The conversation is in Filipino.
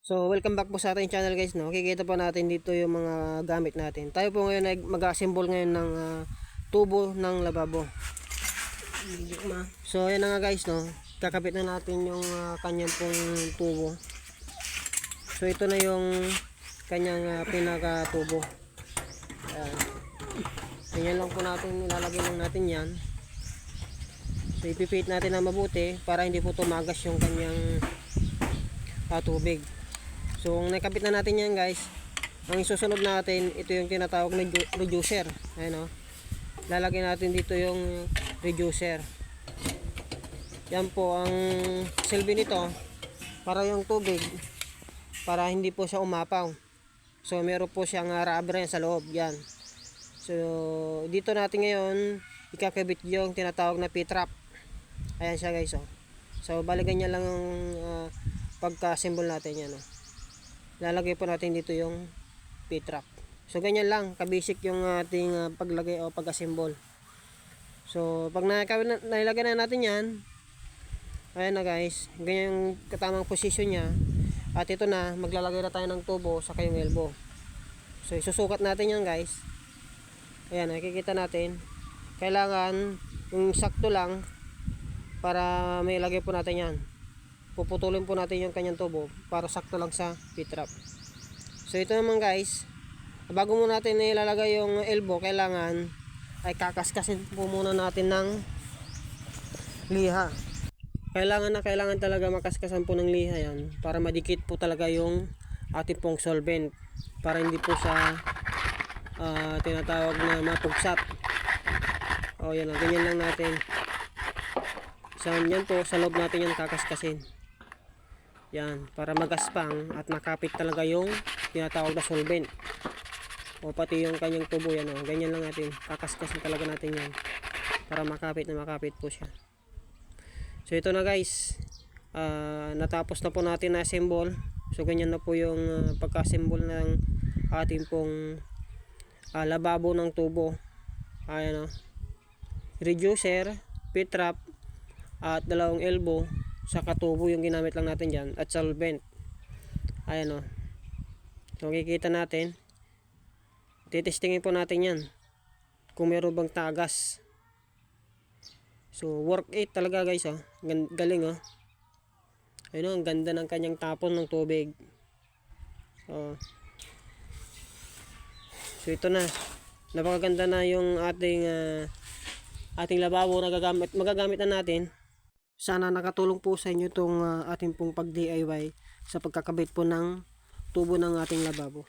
So, welcome back po sa ating channel guys, no. Kikita po natin dito yung mga gamit natin. Tayo po ngayon ay mag-assemble ngayon ng tubo ng lababo. So, ayan na nga guys, no. Kakabit na natin yung kanyang pong tubo. So, ito na yung kanyang pinaka-tubo. Ayan. Ganyan lang po natin, nilalagay lang natin yan. So, ipipit natin na mabuti para hindi po tumagas yung kanyang tubig. So, kung nakabit na natin yan guys, ang isusunod natin, ito yung tinatawag na reducer. Ayan o. Lalagay natin dito yung reducer. Yan po ang silbi nito para yung tubig, para hindi po siya umapaw. So, meron po siyang rubber yan sa loob. Yan. So, dito natin ngayon, ikakabit yung tinatawag na P-trap. Ayan siya guys o. So, balikan niya lang ang pagka-assemble natin yan o. Lalagay po natin dito yung P-trap. So ganyan lang, kabasic yung ating paglagay o pag-assemble. So pag nailagay na natin yan, ayan na guys, ganyan yung katamang position nya. At ito na, maglalagay na tayo ng tubo sa kayong elbow. So isusukat natin yan guys. Ayan, nakikita natin. Kailangan yung sakto lang para may lagay po natin yan. Puputulin po natin yung kanyang tubo para sakto lang sa P-trap. So ito naman guys, bago mo natin ilalagay yung elbow, kailangan ay kakaskasin po muna natin ng liha. Kailangan talaga makaskasan po ng liha yan para madikit po talaga yung ating pong solvent, para hindi po sa tinatawag na mapugsat. O yan, ganyan lang natin. Saan yan po, sa loob natin yung kakaskasin. Yan, para magaspang at makapit talaga yung tinatawag na solvent. O pati yung kanyang tubo yan o. Ganyan lang natin. Kakaskasin talaga natin yan. Para makapit na makapit po siya. So ito na guys. Natapos na po natin na assemble. So ganyan na po yung pagka-assemble ng ating pong lababo ng tubo. Ayan o. Reducer, P-trap, at dalawang elbow. Sa katubo yung ginamit lang natin dyan, at solvent. Ayan o. So makikita natin, titestingin po natin yan kung meron bang tagas. So work it talaga guys o. Galing o. Ayun o, ang ganda ng kanyang tapon ng tubig. So ito na, napakaganda na yung ating lababo na magagamit na natin. Sana nakatulong po sa inyo itong ating pong pag DIY sa pagkakabit po ng tubo ng ating lababo.